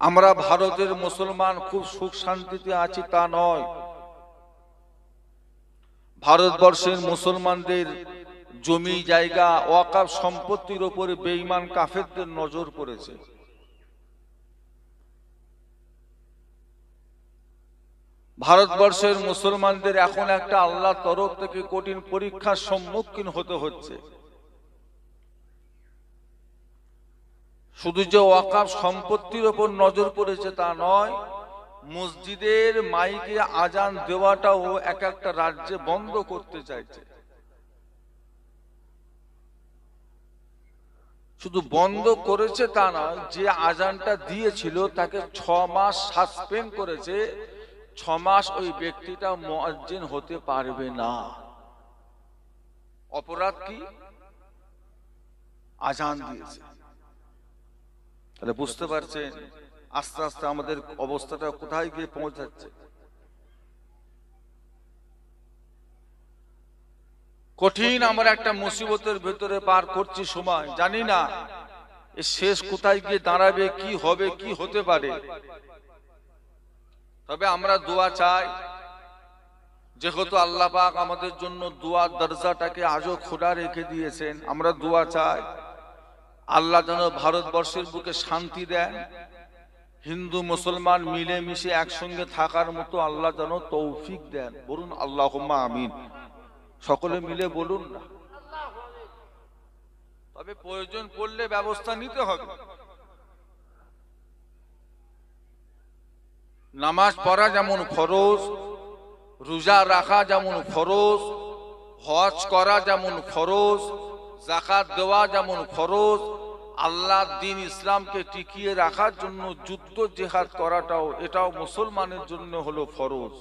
আমরা ভারতের মুসলমান খুব সুখ শান্তিতে আছি তা নয়। ভারতবর্ষের মুসলমানদের জমি জায়গা ওয়াকাফ সম্পত্তির উপরে বেঈমান কাফেরদের নজর পড়েছে। ভারতবর্ষের মুসলমানদের এখন একটা আল্লাহর তরফ থেকে কঠিন পরীক্ষার সম্মুখীন হতে হচ্ছে। শুধু যে ওয়াকাফ সম্পত্তির উপর নজর পড়েছে তা নয়, মসজিদের মাইকে আজান দেওয়াটাও এক একটা রাজ্যে বন্ধ করতে চাইছে। শুধু বন্ধ করেছে তা নয়, যে আজানটা দিয়েছিল তাকে 6 মাস সাসপেন্ড করেছে। 6 মাস ওই ব্যক্তিটা মুয়াজ্জিন হতে পারবে না। অপরাধ কি? আজান দিয়েছে। তাহলে বুঝতে পারছেন আস্তে আস্তে আমাদের অবস্থাটা কোথায় গিয়ে পৌঁছাচ্ছে। কঠিন আমরা একটা মুসিবতের ভেতরে পার করছি সময়, জানি না এর শেষ কোথায় গিয়ে দাঁড়াবে, কি হবে, কি হতে পারে। তবে আমরা দোয়া চাই, যেহেতু আল্লাহ পাক আমাদের জন্য দোয়ার দরজাটাকে আজও খোলা রেখে দিয়েছেন, আমরা দোয়া চাই আল্লাহ যেন ভারতবর্ষের বুকে শান্তি দেন, হিন্দু মুসলমান মিলেমিশে একসঙ্গে থাকার মতো আল্লাহ যেন তৌফিক দেন। বলুন আল্লাহুম্মা আমিন। সকলে মিলে বলুন না। তবে প্রয়োজন পড়লে ব্যবস্থা নিতে হবে। নামাজ পড়া যেমন ফরজ, রোজা রাখা যেমন ফরজ, হজ করা যেমন ফরজ, যাকাত দেওয়া যেমন ফরজ, আল্লাহর দ্বীন ইসলামকে টিকিয়ে রাখার জন্য যুদ্ধ জিহাদ করাটাও এটাও মুসলমানের জন্য হলো ফরজ।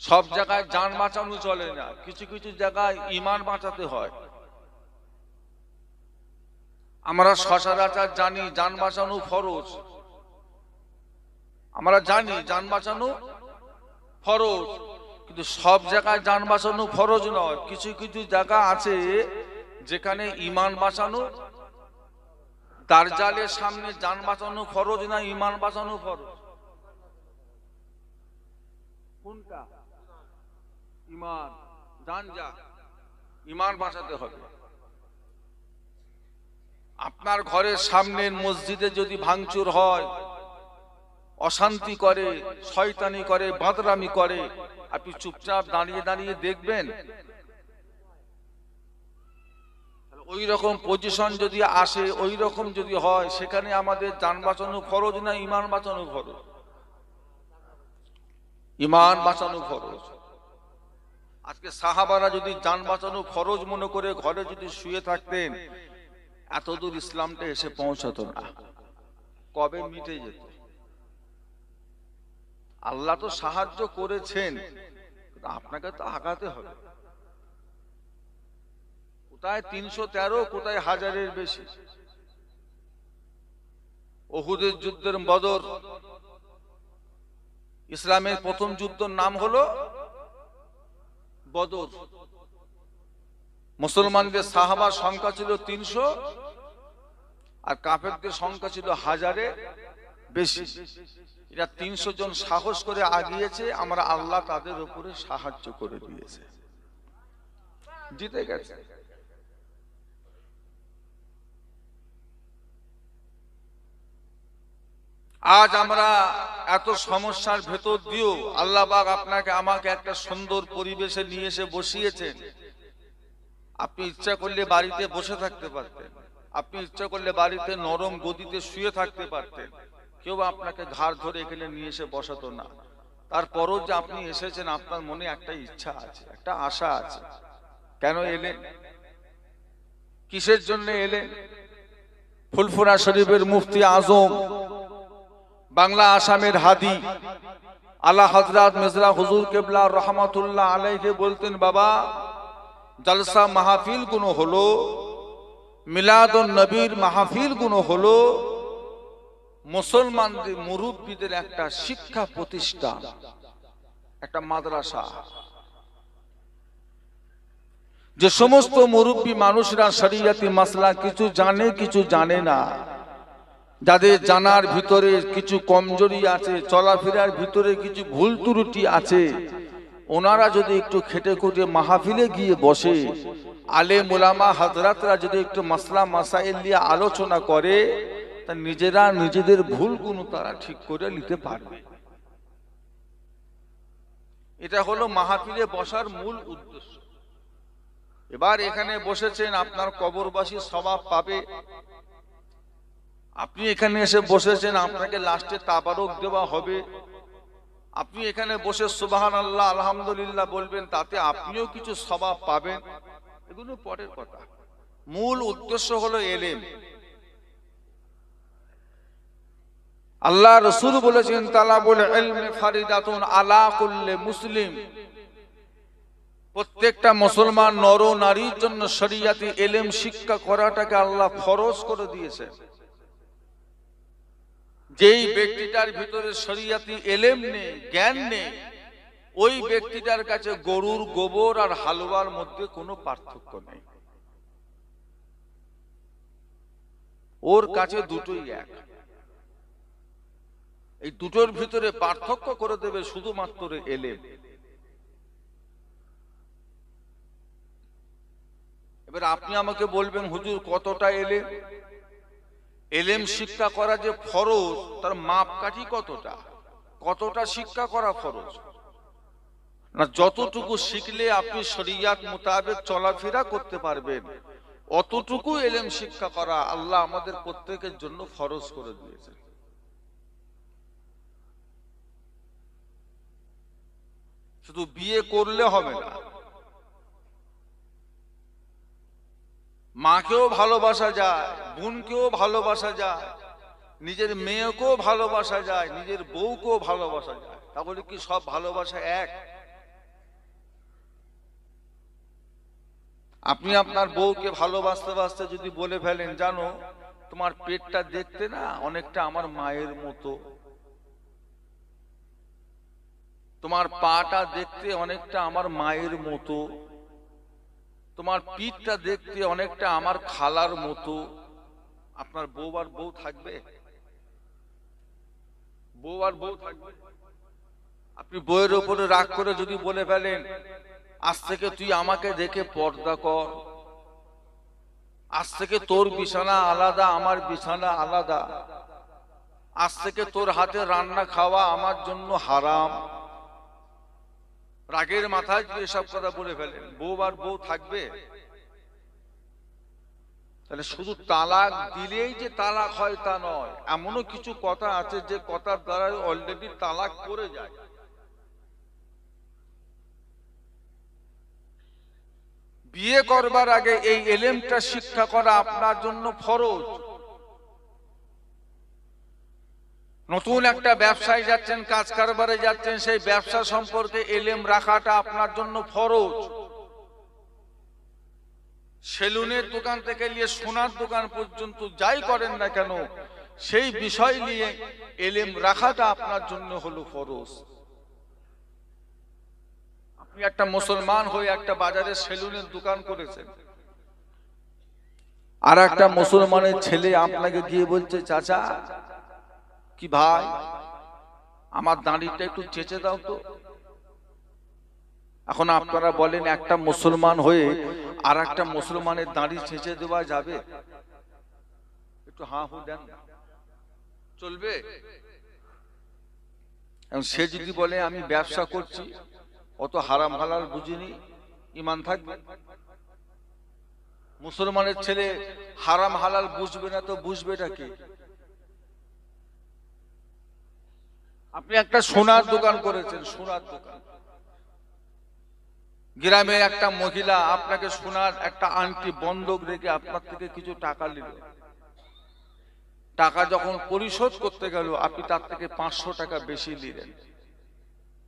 সব জায়গায় জান বাঁচানো চলে না, কিছু কিছু জায়গায় ঈমান বাঁচাতে হয়। আমরা সচরাচর জানি জান বাঁচানো ফরজ, আমরা জানি জান বাঁচানো ফরজ, কিন্তু সব জায়গায় জান বাঁচানো ফরজ নয়। কিছু কিছু জায়গা আছে যেখানে ঈমান বাঁচানো, দাজ্জালের সামনে জান বাঁচানো ফরজ না ঈমান বাঁচানো ফরজ? কোনটা? ঈমান। জান যা, ঈমান বাঁচাতে হবে। আপনার ঘরের সামনের মসজিদে যদি ভাঙচুর হয়, অশান্তি করে, শয়তানি করে, বাদরামি করে, আপনি চুপচাপ দাঁড়িয়ে দাঁড়িয়ে দেখবেন? ওই রকম পজিশন যদি আসে, ওই রকম যদি হয়, সেখানে আমাদের জান বাঁচানো ফরজ না ঈমান বাঁচানো ফরজ? ঈমান বাঁচানো ফরজ। আজকে সাহাবারা যদি জান বাঁচানো ফরজ মনে করে ঘরে যদি শুয়ে থাকতেন, এতদূর ইসলামটা এসে পৌঁছাতো না, কবে মিটে যেত। আল্লাহ তো সাহায্য করেছেন, আপনাকে তো আগাতে হবে। কোথায় 313, কোথায় হাজারের বেশি। উহুদের যুদ্ধের বদর, ইসলামের প্রথম যুদ্ধের নাম হলো বদর। মুসলমানদের সাহাবার সংখ্যা ছিল 300 আর কাফেরদের সংখ্যা ছিল 1000-এর বেশি। এরা 300 জন সাহস করে আগিয়েছে, আমরা আল্লাহ তাদের উপরে সাহায্য করে দিয়েছে, জিতে গেছে। আজ আমরা এত সমস্যার ভেতর দিয়েও আল্লাহ পাক আপনাকে আমাকে একটা সুন্দর পরিবেশে নিয়ে এসে বসিয়েছেন। আপনি ইচ্ছা করলে বাড়িতে বসে থাকতে পারতেন, আপনি ইচ্ছা করলে বাড়িতে নরম গদিতে শুয়ে থাকতে পারতেন, কেউ আপনাকে ঘাড় ধরে এখানে নিয়ে এসে বসাতো না। তারপরও যে আপনি এসেছেন, আপনার মনে একটা ইচ্ছা আছে, একটা আশা আছে। কেন এলেন? কিসের জন্য এলেন? ফুলফুরা শরীফের মুফতি আজম, বাংলা আসামের হাদি আলা হযরত মির্জা হুজুর কিবলা রহমাতুল্লাহ আলাইহি বলতেন, বাবা জলসা মাহফিল গুলো হলো, মিলাদুন নবীর মাহফিল গুলো হলো মুসলমানদের মুরব্বীদের একটা শিক্ষা প্রতিষ্ঠান, একটা মাদ্রাসা। যে সমস্ত মুরব্বী মানুষরা শরিয়তি মাসলা কিছু জানে কিছু জানে না, যাদের জানার ভিতরে কিছু কমজোরি আছে, চলাফেরার ভিতরে কিছু ভুল ত্রুটি আছে, ওনারা যদি একটু খেটে খুঁটে মাহফিলে গিয়ে বসে, আলেম ওলামা হযরতরা যদি একটু মাসলা মাসাইল নিয়ে আলোচনা করে, তা নিজেরা নিজেদের ভুলগুলো তারা ঠিক করে নিতে পারবে। এটা হলো মাহফিলে বসার মূল উদ্দেশ্য। এবার এখানে বসেছেন, আপনার কবরবাসী সওয়াব পাবে। আপনি এখানে এসে বসেছেন, আপনাকে লাস্টে তাবারক দেওয়া হবে। আপনি এখানে বসে সুবহানাল্লাহ আলহামদুলিল্লাহ বলবেন, তাতে আপনিও কিছু সওয়াব পাবেন। এগুলো পরের কথা, মূল উদ্দেশ্য হলো ইলম। আল্লাহ রাসূল বলেছেন, তালাবুল ইলমি ফারিদাতুন আলা কুল্লি মুসলিম। প্রত্যেকটা মুসলমান নর নারীর জন্য শরিয়তি ইলম শিক্ষা করাটাকে আল্লাহ ফরজ করে দিয়েছেন। যেই ব্যক্তিটার ভিতরে শরিয়তি ইলম নেই, জ্ঞান নেই, ওই ব্যক্তিটার কাছে গরুর গোবর আর হালুয়ার মধ্যে কোনো পার্থক্য নেই। ওর কাছে দুটোই এক। এই দুটোর ভিতরে পার্থক্য করে দেবে শুধুমাত্র ইলম। এবার আপনি আমাকে বলবেন, হুজুর কতটা ইলম? ইলম শিক্ষা করা যে ফরজ, তার মাপকাঠি কতটা? কতটা শিক্ষা করা ফরজ? না, যতটুকু শিখলে আপনি শরিয়ত মোতাবেক চলাফেরা করতে পারবেন, অতটুকু ইলম শিক্ষা করা আল্লাহ আমাদের প্রত্যেকের জন্য ফরজ করে দিয়েছেন। শুধু বিয়ে করলে হবে না, মাকেও ভালোবাসা যায়, বোনকেও ভালোবাসা যায়, নিজের মেয়েকেও ভালোবাসা যায়, নিজের বউকেও ভালোবাসা যায়। তাহলে কি সব ভালোবাসা এক? আপনি আপনার বউকে ভালোবাসতে বাসতে যদি বলে ফেলেন, জানো তোমার পেটটা দেখতে না অনেকটা আমার মায়ের মতো, তোমার পাটা দেখতে অনেকটা আমার মায়ের মতো, তোমার পিঠটা দেখতে অনেকটা আমার খালার মতো, আপনার বউ আর বউ থাকবে? বউ আর বউ থাকবে? আপনি বউয়ের উপরে রাগ করে যদি বলে ফেলেন, আজ থেকে তুই আমাকে দেখে পর্দা কর, আজ থেকে তোর বিছানা আলাদা আমার বিছানা আলাদা, আজ থেকে তোর হাতে রান্না খাওয়া আমার জন্য হারাম, রাগের মাথায় যদি এসব কথা বলে ফেলেন, বউ আর বউ থাকবে? তাহলে শুধু তালাক দিলেই যে তালাক হয় তা নয়, এমনও কিছু কথা আছে যে কথার দ্বারা অলরেডি তালাক করে যায়। বিয়ে করবার আগে এই ইলমটা শিক্ষা করা আপনার জন্য ফরজ। নতুন একটা ব্যবসায় যাচ্ছেন, কাজ কারবারে যাচ্ছেন, সেই ব্যবসা সম্পর্কে ইলম রাখাটা আপনার জন্য ফরজ। সেলুনের দোকান থেকে নিয়ে সোনার দোকান পর্যন্ত যাই করেন না কেন, সেই বিষয় নিয়ে ইলম রাখাটা আপনার জন্য হলো ফরজ। আপনি একটা মুসলমান হয়ে একটা বাজারে সেলুনের দোকান করেছেন, আর একটা মুসলমানের ছেলে আপনাকে গিয়ে বলছে, চাচা কি ভাই, আমার দাড়িটা একটু চেঁচে দাও তো। এখন আপনারা বলেন, একটা মুসলমান হয়ে আর একটা মুসলমানের দাড়ি চেঁচে দেওয়া যাবে? একটু হা হু দেন, চলবে? সে যদি বলে আমি ব্যবসা করছি, অত হারাম হালাল বুঝিনি, ঈমান থাকবে? মুসলমানের ছেলে হারাম হালাল বুঝবে না তো বুঝবেটা কি? আপনি একটা সোনার দোকান করেছেন, সোনার দোকান, গ্রামের একটা মহিলা আপনাকে সোনার একটা আংটি বন্ধক রেখে আপনার থেকে কিছু টাকা নিল। টাকা যখন পরিশোধ করতে গেল, আপনি তার থেকে 500 টাকা বেশি নিলেন।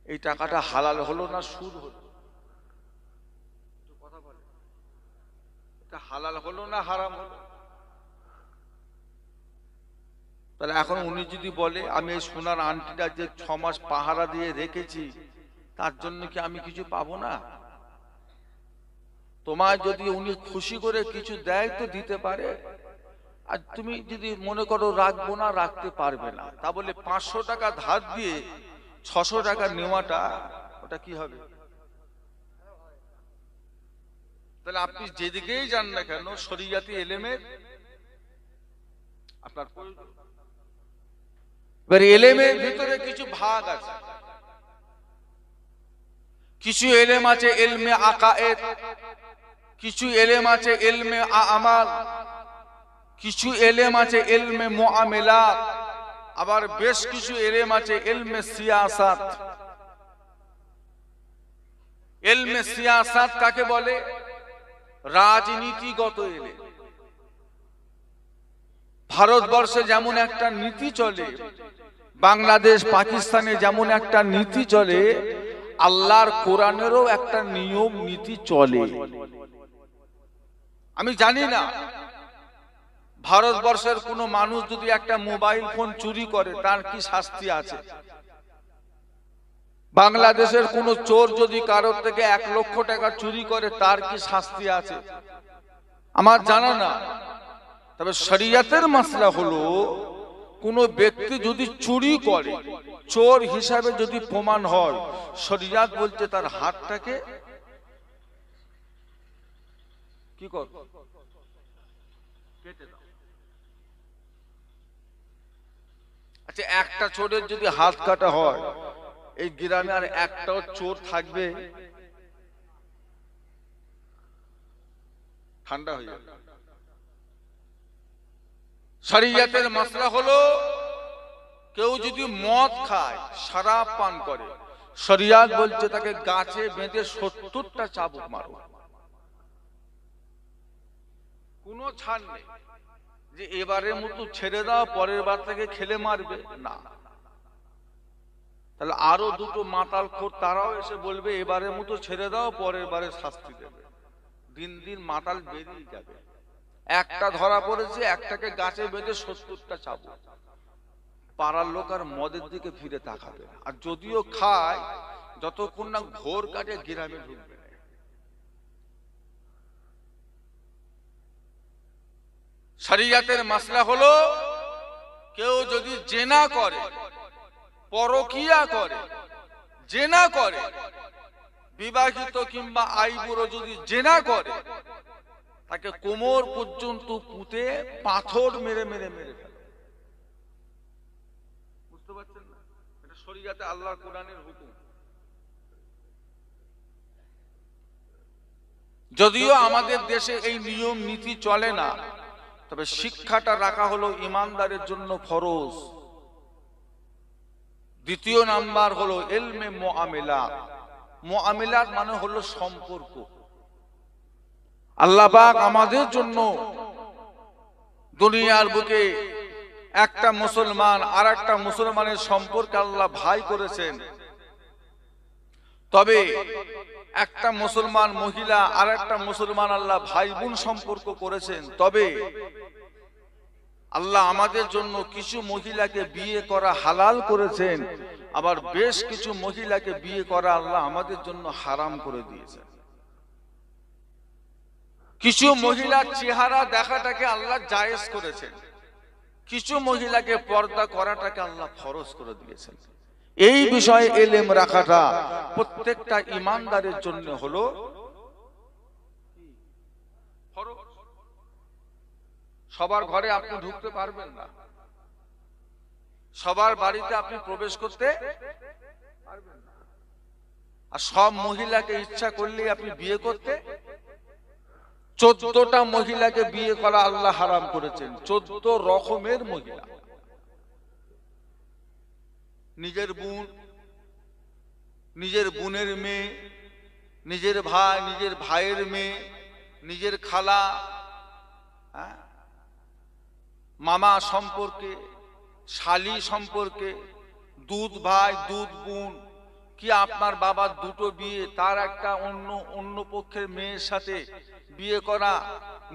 এই টাকাটা হালাল হলো না সুদ হলো? কথা বলে, এটা হালাল হলো না হারাম হলো? তাহলে এখন উনি যদি বলে, আমি এই সোনার আংটিটা যে 6 মাস পাহারা দিয়ে রেখেছি, তার জন্য কি আমি কিছু পাবো না? তোমায় যদি উনি খুশি করে কিছু দেয় তো দিতে পারে, আর তুমি যদি মনে করো রাখবো না, রাখতে পারবে না, তা বলে 500 টাকা ধার দিয়ে 600 টাকা নেওয়াটা ওটা কি হবে? তাহলে আপনি যেদিকেই যান না কেন শরিয়াতি এলেমের আপনার প্রয়োজন। এবার এলেমের ভিতরে কিছু ভাগ আছে, কিছু এলেম আছে ইলমে আকায়েদ, কিছু এলেম আছে ইলমে আমাল, কিছু এলেম আছে ইলমে মুআমালাত, আবার বেশ কিছু এলেম আছে ইলমে সিয়াসাত। ইলমে সিয়াসাত কাকে বলে? রাজনীতিগত এলেম। ভারতবর্ষে যেমন একটা নীতি চলে, বাংলাদেশ পাকিস্তানে যেমন একটা নীতি চলে, আল্লাহর কোরআনেরও একটা নিয়ম নীতি চলে। আমি জানি না ভারতবর্ষের কোন মানুষ যদি একটা মোবাইল ফোন চুরি করে তার কি শাস্তি আছে। বাংলাদেশের কোন চোর যদি কারোর থেকে 1 লক্ষ টাকা চুরি করে তার কি শাস্তি আছে আমার জানা না। তবে শরিয়তের মাসলা হলো কোন ব্যক্তি যদি চুরি করে, চোর হিসাবে যদি প্রমাণ হয়, শরিয়ত বলছে তার হাতটাকে কি কর, কেটে দাও। আচ্ছা, একটা চোরের যদি হাত কাটা হয়, এই গ্রামে আর একটাও চোর থাকবে? ঠান্ডা হয়ে যাবে। শরিয়তের মাসলা হলো কেউ যদি মদ খায়, শরাব পান করে, শরিয়ত বলছে তাকে গাছে বেঁধে 70টা চাবুক মারো। কোনো ছাড় নেই যে এবারের মতো ছেড়ে দাও, পরের বার থেকে খেলে মারবে না। তাহলে আরো দুটো মাতালখোর তারাও এসে বলবে এবারের মতো ছেড়ে দাও, পরের বারে শাস্তি দেবে। দিন দিন মাতাল বেরিয়ে যাবে। একটা ধরা পড়েছে, একটাকে গাছে বেঁধে 70টা চাবুক। পাড়ার লোক আর মদের দিকে ফিরে তাকাবে না, আর যদিও খায় যতক্ষণ না ঘোর কাটে গ্রামে ঢুকবে না। শরিয়তের মাসলা হলো কেউ যদি জেনা করে, পরকিয়া করে, জেনা করে, বিবাহিত কিংবা আইবুড়ো যদি জেনা করে, তাকে কোমর পর্যন্ত পুঁতে পাথর মেরে মেরে মেরে ফেলে। বুঝতে পারছেন না? এটা শরিয়তে আল্লাহর কোরআনের হুকুম। যদিও আমাদের দেশে এই নিয়ম নীতি চলে না, তবে শিক্ষাটা রাখা হলো ইমানদারের জন্য ফরজ। দ্বিতীয় নাম্বার হলো ইলমে মুআমালাত। মুআমালাত মানে হলো সম্পর্ক। আল্লাহ পাক আমাদের জন্য দুনিয়ার বুকে একটা মুসলমান আর একটা মুসলমানের সম্পর্কে আল্লাহ ভাই করেছেন। তবে একটা মুসলমান মহিলা আর একটা মুসলমান আল্লাহ ভাই বোন সম্পর্ক করেছেন। তবে আল্লাহ আমাদের জন্য কিছু মহিলাকে বিয়ে করা হালাল করেছেন, আবার বেশ কিছু মহিলাকে বিয়ে করা আল্লাহ আমাদের জন্য হারাম করে দিয়েছেন। কিছু মহিলার চেহারা দেখাটাকে আল্লাহ জায়েজ করেছেন, কিছু মহিলাকে পর্দা করাটাকে আল্লাহ ফরজ করে দিয়েছেন। এই বিষয়ে ইলম রাখাটা প্রত্যেকটা ঈমানদারের জন্য হলো ফরজ। সবার ঘরে আপনি ঢুকতে পারবেন না, সবার বাড়িতে আপনি প্রবেশ করতে পারবেন না, আর সব মহিলাকে ইচ্ছা করলেই আপনি বিয়ে করতে। 14টা মহিলাকে বিয়ে করা আল্লাহ হারাম করেছেন, 14 রকমের মহিলা। নিজের বোন, নিজের বোনের মেয়ে, নিজের ভাই, নিজের ভাইয়ের মেয়ে, নিজের খালা, মামা সম্পর্কে, শালি সম্পর্কে, দুধ ভাই, দুধ বোন, কি আপনার বাবার দুটো বিয়ে, তার একটা অন্য পক্ষের মেয়ের সাথে বিয়ে করা,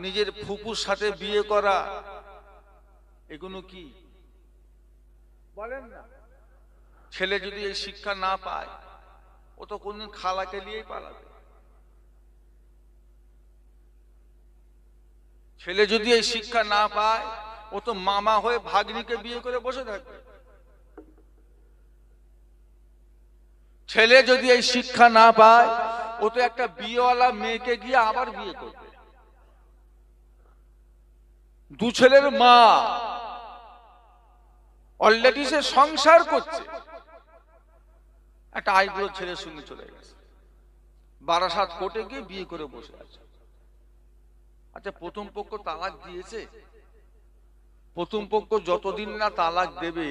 নিজের ফুপুর সাথে বিয়ে করা, এগুলো কি বলেন না? ছেলে যদি এই শিক্ষা না পায়, ও তো কোনদিন খালাকে নিয়েই পালাবে। ছেলে যদি এই শিক্ষা না পায়, ও তো মামা হয়ে ভাগ্নিকে বিয়ে করে বসে থাকবে। ছেলে যদি এই শিক্ষা না পায়, ও তো একটা বিয়েওয়ালা মেয়েকে গিয়ে আবার বিয়ে করবে। দু ছেলের মা, অলরেডি সে সংসার করছে, একটা আইবুড়ো ছেলের সঙ্গে চলে গেছে, বারাসাত কোর্টে গিয়ে বিয়ে করে বসে আছে। আচ্ছা, প্রথম পক্ষ তালাক দিয়েছে, প্রথম পক্ষ যতদিন না তালাক দেবে,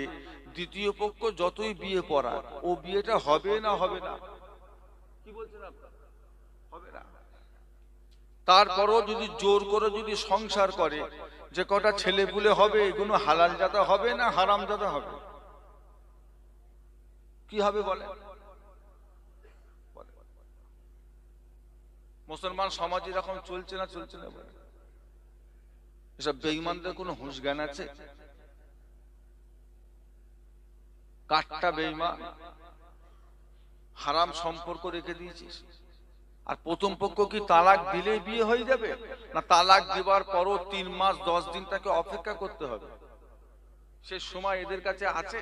দ্বিতীয় পক্ষ যতই বিয়ে পড়াক, ও বিয়েটা হবে না হবে না? কি বলছেন আপনারা? হবে না। তারপরও যদি জোর করে যদি সংসার করে, যে কটা ছেলে পুলে হবে, এগুলো হালাল জাদা হবে না হারাম জাদা হবে? কি হবে বলে? মুসলমান সমাজ এরকম চলছে না চলছে না বলে? এসব বেঈমানদের কোনো হুঁশ জ্ঞান আছে? কাটটা বেঈমান, হারাম সম্পর্ক রেখে দিয়েছিস। আর প্রথম পক্ষ কি তালাক দিলেই বিয়ে হয়ে যাবে? না তালাক দেওয়ার পরও 3 মাস 10 দিন তাকে অপেক্ষা করতে হবে? সে সময় এদের কাছে আছে?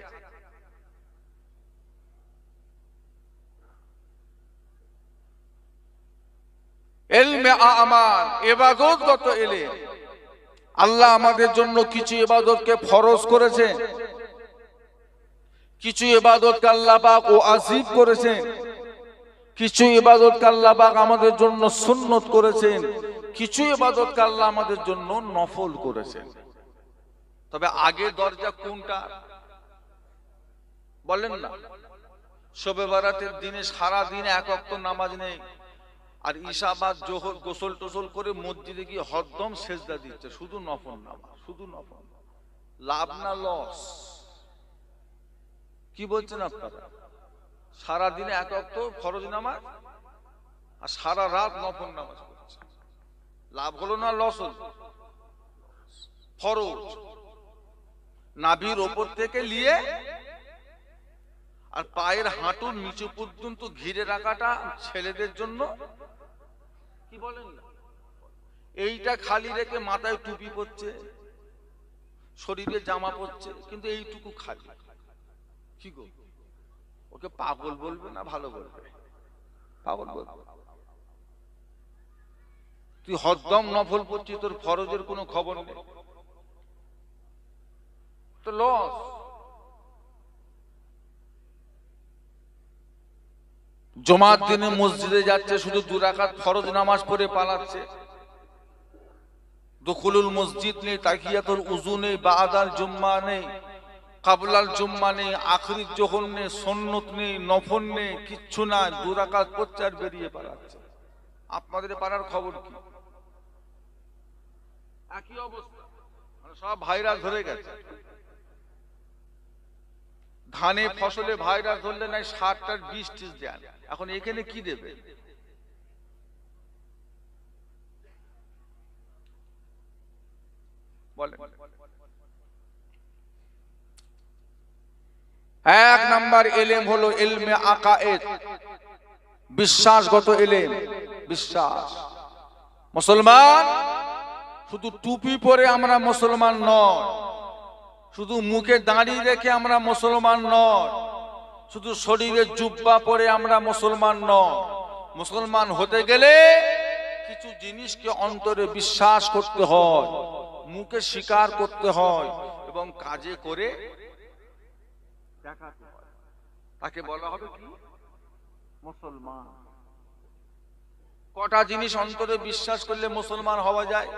ইলমে আমাল, ইবাদতগত ইলম। আল্লাহ আমাদের জন্য কিছু ইবাদতকে ফরজ করেছেন, কিছু ইবাদতকে আল্লাহ পাক ওয়াজিব করেছেন, কিছু ইবাদতকে আল্লাহ পাক আমাদের জন্য সুন্নত করেছেন, কিছু ইবাদতকে আল্লাহ আমাদের জন্য নফল করেছেন। তবে আগে দরজা কোনটা বলেন না? শবে বারাতের দিনে সারা দিন এক ওয়াক্ত নামাজ নেই, আর ঈশা বাদ জোহর গোসল টোসল করে মসজিদে গিয়ে হরদম সেজদা দিচ্ছে, শুধু নফল নামাজ, শুধু নফল। লাভ না লস? কি বলছেন আপনারা? সারা দিনে এক ওয়াক্ত ফরজ নামাজ আর সারা রাত নফল নামাজ পড়ছে, লাভ হলো না লস হলো? ফরজ নাভির ওপর থেকে নিয়ে আর পায়ের হাঁটুর নিচু পর্যন্ত ঘিরে রাখাটা ছেলেদের জন্য, কি বলেন না? এইটা খালি রেখে মাথায় টুপি পরছে, শরীরে জামা পরছে, কিন্তু এইটুকু খালি। কি গো, ওকে পাগল বলবে না ভালো বলবে? পাগল বলবে। তুই হরদম নফল পড়ছিস, তোর ফরজের কোনো খবর নেই, তো লস। জুমার দিনে মসজিদে যাচ্ছে, শুধু 2 রাকাত ফরজ নামাজ পড়ে পালাচ্ছে। দুখুলুল মসজিদ নেই, তাহিয়াতুল উযু নেই, বাদাল জুম্মা নেই, কাবলাল জুম্মা নেই, আখরি জোহর নেই, সুন্নত নেই, নফল নেই, কিচ্ছু না, 2 রাকাত পড়ছে আর বেরিয়ে পালাচ্ছে। আপনাদের পাড়ার খবর কি? একই অবস্থা, সব ভাইরাস ধরে গেছে। ধানে ফসলে ভাইরাস ধরলে নাই 60টার 20 দেন, এখন এখানে কি দেবে? এক নাম্বার ইলম হলো ইলমে আকায়েদ, বিশ্বাসগত ইলম। বিশ্বাস। মুসলমান শুধু টুপি পরে আমরা মুসলমান নয়, শুধু মুখে দাড়ি রেখে আমরা মুসলমান নয়, শুধু শরীরে জুব্বা পরে আমরা মুসলমান নয়। মুসলমান হতে গেলে কিছু জিনিসকে অন্তরে বিশ্বাস করতে হয়, মুখে স্বীকার করতে হয় এবং কাজে করে দেখাতে হয়। তাকে বলা হবে কি? মুসলমান। কটা জিনিস অন্তরে বিশ্বাস করলে মুসলমান হওয়া যায়?